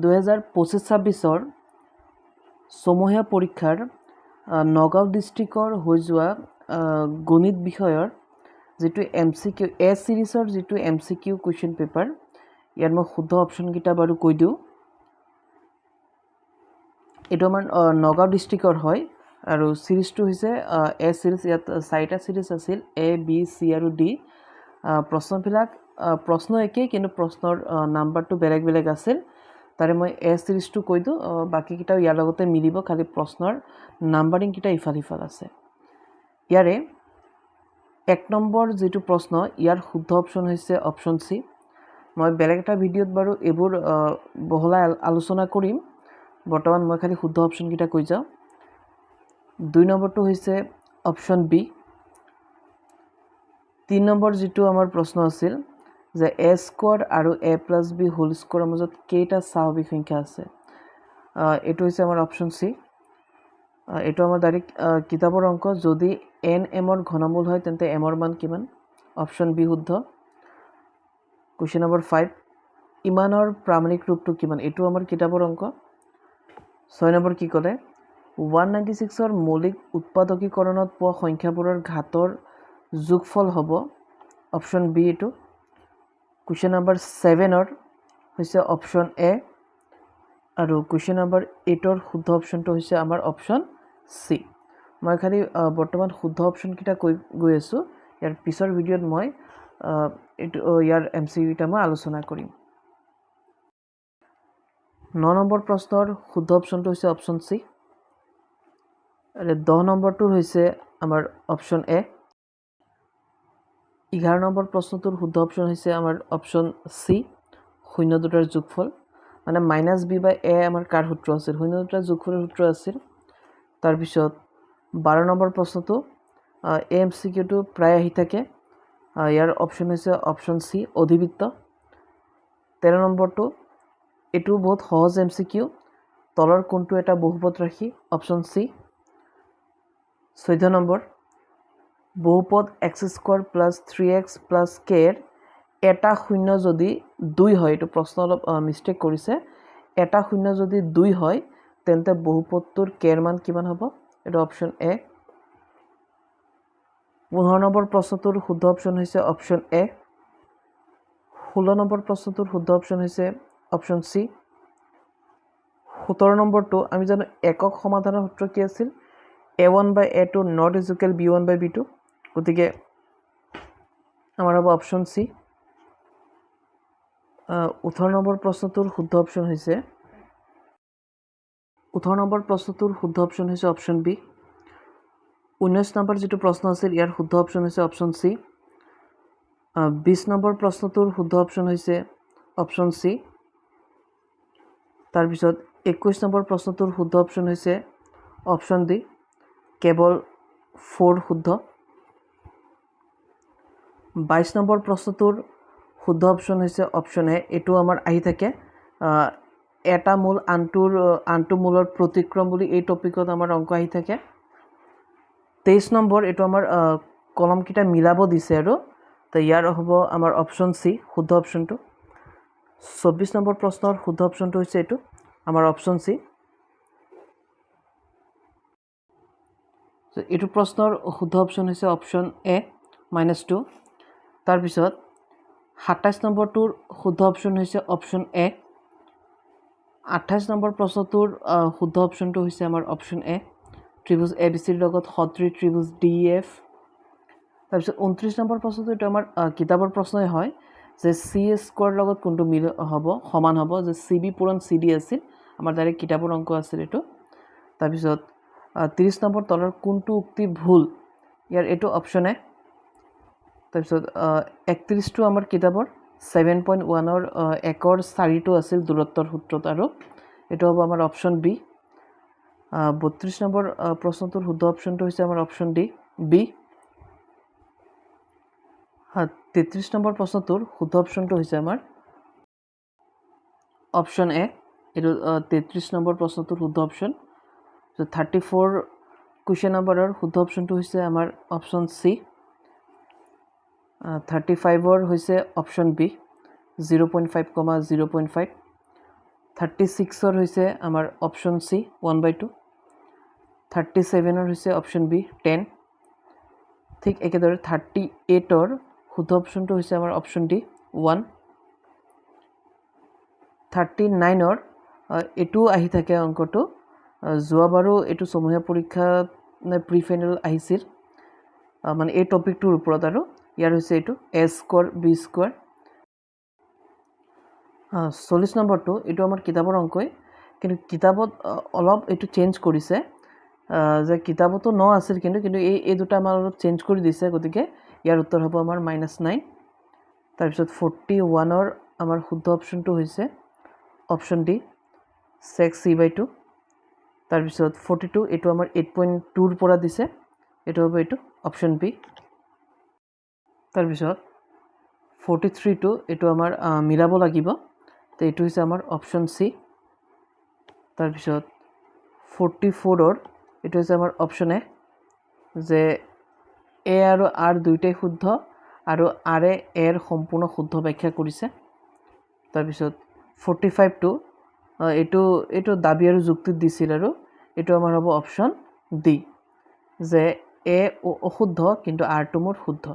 2025-26 ছমহীয়া পৰীক্ষাৰ নগাঁও ডিষ্ট্ৰিক্টৰ হৈ যোৱা গণিত বিষয়ৰ যেটো MCQ এ সিৰিজৰ যেটো MCQ কুৱেশ্যন পেপাৰ ইয়াৰ মই শুদ্ধ অপশ্যনকেইটা বাৰু কৈ দিওঁ এইটো আমাৰ নগাঁও ডিষ্ট্ৰিক্টৰ হয় আৰু সিৰিজটো হৈছে এ সিৰিজ ইয়াত 4টা সিৰিজ আছিল A B C আৰু D প্ৰশ্ন একেই কিন্তু প্ৰশ্নৰ নাম্বাৰটো বেলেগ বেলেগ আছিল তাৰে মই এ সিৰিজটো কৈ দিওঁ বাকি কিটাও ইয়াৰ লগতে মিলিব খালি প্ৰশ্নৰ নাম্বাৰিং কিটা ইফাল ইফাল আছে ইয়াৰে 1 নম্বৰ যেটো প্ৰশ্ন ইয়াৰ শুদ্ধ অপশ্যন হৈছে অপশ্যন সি মই বেলেগ এটা ভিডিঅত বাৰু এবোৰ বহলাই আলোচনা কৰিম বৰ্তমান মই খালি শুদ্ধ অপশ্যন কিটা কৈ যাওঁ 2 নম্বৰটো হৈছে অপশ্যন বি 3 নম্বৰ যেটো আমাৰ প্ৰশ্ন আছিল যে a স্কয়াৰ আৰু a + b হোল স্কয়াৰৰ মাজত কেইটা স্বাভাৱিক সংখ্যা আছে এটো হৈছে আমাৰ অপশ্যন সি এটো আমাৰ ডাইৰেক্ট কিতাপৰ অংক যদি n m ৰ ঘনমূল হয় তেন্তে m ৰ মান কিমান অপশ্যন বি শুদ্ধ কোৱেশ্চন নম্বৰ 5 ইমানৰ প্ৰামাণিক ৰূপটো কিমান এটো আমাৰ কিতাপৰ অংক 6 নম্বৰ কি ক'লে 196 ৰ মৌলিক উৎপাদকীকৰণত পোৱা সংখ্যাবোৰৰ ঘাতৰ যোগফল হ'ব অপশ্যন বি এটো কোৱেশ্চন নম্বৰ 7 ৰ হৈছে অপশ্যন এ আৰু কোৱেশ্চন নম্বৰ 8 ৰ শুদ্ধ অপশ্যনটো হৈছে আমাৰ অপশ্যন সি মই খালি বৰ্তমান শুদ্ধ অপশ্যন কিটা গৈ আছো ইয়াৰ পিছৰ ভিডিঅত মই ইয়াৰ MCQ কিটা মই আলোচনা কৰিম 9 নম্বৰ প্ৰশ্নৰ শুদ্ধ অপশ্যনটো হৈছে অপশ্যন সি আৰু 10 নম্বৰটো হৈছে আমাৰ অপশ্যন এ 11 নম্বৰ প্ৰশ্নটোৰ শুদ্ধ অপশ্যন হৈছে আমাৰ অপশ্যন সি শূন্য দুটাৰ যোগফল মানে -b/a আমাৰ কাৰ সূত্ৰ আছিল শূন্য দুটাৰ যোগফলৰ সূত্ৰ আছিল তাৰ পিছত 12 নম্বৰ প্ৰশ্নটো MCQটো প্ৰায় আহি থাকে ইয়াৰ অপশ্যন হৈছে অপশ্যন সি অধিবৃত্ত 13 নম্বৰটো এটো বহুত সহজ MCQ তলৰ কোনটো এটা বহুপদ ৰাশি অপশ্যন সি 14 নম্বৰ বহুপদ x² + 3x + k এৰ এটা শূন্য যদি 2 হয় এটো প্ৰশ্ন অলপ মিস্টেক কৰিছে এটা শূন্য যদি 2 হয় তেন্তে বহুপদটোৰ k এৰ মান কিমান হ'ব এটো অপশ্যন এ 15 নম্বৰ প্ৰশ্নটোৰ শুদ্ধ অপশ্যন হৈছে অপশ্যন এ 16 নম্বৰ প্ৰশ্নটোৰ শুদ্ধ অপশ্যন হৈছে অপশ্যন সি 17 নম্বৰটো আমি জানো একক সমাধানৰ সূত্ৰ কি আছিল a1/a2 ≠ b1/b2 গতিকে আমাৰ হ'ব অপশ্যন সি 18 নম্বৰ প্ৰশ্নটোৰ শুদ্ধ অপশ্যন হৈছে 18 নম্বৰ প্ৰশ্নটোৰ শুদ্ধ অপশ্যন হৈছে অপশ্যন বি 19 নম্বৰ যেটো প্ৰশ্ন আছিল ইয়াৰ শুদ্ধ অপশ্যন হৈছে অপশ্যন সি 20 নম্বৰ প্ৰশ্নটোৰ শুদ্ধ অপশ্যন হৈছে অপশ্যন সি তাৰ পিছত 21 নম্বৰ প্ৰশ্নটোৰ শুদ্ধ অপশ্যন হৈছে অপশ্যন ডি কেৱল 4 শুদ্ধ 22 নম্বৰ প্ৰশ্নটোৰ শুদ্ধ অপশ্যন হৈছে অপশ্যন এ এটো আমাৰ আহি থাকে এটা মূল আনটো মূলৰ প্ৰতিক্ৰম বুলি এই টপিকত আমাৰ অংক আহি থাকে 23 নম্বৰ এটো আমাৰ কলম কিটা মিলাব দিছে আৰু তো ইয়াৰ হ'ব আমাৰ অপশ্যন সি শুদ্ধ অপশ্যনটো 24 নম্বৰ প্ৰশ্নৰ শুদ্ধ অপশ্যনটো হৈছে এটো আমাৰ অপশ্যন সি এটো প্ৰশ্নৰ শুদ্ধ অপশ্যন হৈছে অপশ্যন এ -2 তাৰ পিছত 27 নম্বৰটোৰ শুদ্ধ অপশ্যন হৈছে অপশ্যন এ 28 নম্বৰ প্ৰশ্নটোৰ শুদ্ধ অপশ্যনটো হৈছে আমাৰ অপশ্যন এ ত্ৰিভুজ ABC ৰ লগত সদৃশ ত্ৰিভুজ DEF তাৰ পিছত 29 নম্বৰ প্ৰশ্নটো এটা আমাৰ কিতাপৰ প্ৰশ্নই হয় যে c² লগত কোনটো মিল হ'ব সমান হ'ব যে CB পূৰণ CD আছিল আমাৰ ডাইৰেক্ট কিতাপৰ অংক আছিল এটো তাৰ পিছত 30 নম্বৰ তলৰ কোনটো উক্তি ভুল ইয়াৰ এটো অপশ্যন এ তাৰ পিছত 31 টো আমাৰ কিতাপৰ 7.1 ৰ 1 ৰ 4 টো আছিল দূৰত্বৰ সূত্ৰত আৰু এটো হ'ব আমাৰ অপশ্যন বি 32 নম্বৰ প্ৰশ্নটোৰ শুদ্ধ অপশ্যনটো হৈছে আমাৰ অপশ্যন ডি বি 33 নম্বৰ প্ৰশ্নটোৰ শুদ্ধ অপশ্যনটো হৈছে আমাৰ অপশ্যন এ এটো 33 নম্বৰ প্ৰশ্নটোৰ শুদ্ধ অপশ্যন 34 কোৱেশ্চন নম্বৰৰ শুদ্ধ অপশ্যনটো হৈছে আমাৰ অপশ্যন সি 35 ৰ হৈছে অপশ্যন বি 0.5, 0.5 36 হৈছে আমাৰ অপশ্যন চি 1/2, 37 হৈছে অপশ্যন বি 10, ঠিক একেদৰে 38 শুদ্ধ অপশ্যনটো হৈছে আমাৰ অপশ্যন ডি 1, 39 এইটো আহি থাকে অংকটো যোৱাবাৰো এইটো সমূহীয়া পৰীক্ষাত প্ৰি ফাইনেল আহিছিল মানে এই টপিকটোৰ ওপৰত আৰু ইয়াৰ হৈছে এইটো এ স্কোৱাৰ বি স্কোৱাৰ 40 নম্বৰটো এইটো আমাৰ কিতাপৰ অংকই কিন্তু কিতাপত অলপ এইটো চেঞ্জ কৰিছে যে কিতাপতো 9 আছিল কিন্তু এই দুটা আমাৰ অলপ চেঞ্জ কৰি দিছে গতিকে ইয়াৰ উত্তৰ হ'ব আমাৰ -9 তাৰপিছত 41 আমাৰ শুদ্ধ অপশ্যনটো হৈছে অপশ্যন ডি sec c/2 তাৰপিছত 42 এইটো আমাৰ 8.2 পৰা দিছে এইটো হ'ব এইটো অপশ্যন বি তাৰপিছত 43টো এইটো আমাৰ মিলাব লাগিব তো এইটো হৈছে আমাৰ অপশ্যন চি তাৰপিছত 44 এইটো হৈছে আমাৰ অপশ্যন এ যে এ আৰু আৰ দুইটাই শুদ্ধ আৰু আৰে এৰ সম্পূৰ্ণ শুদ্ধ ব্যাখ্যা কৰিছে তাৰপিছত 45টো এইটো দাবী আৰু যুক্তিত দিছিল আৰু এইটো আমাৰ হ'ব অপশ্যন ডি যে এ অশুদ্ধ কিন্তু আৰটো মোৰ শুদ্ধ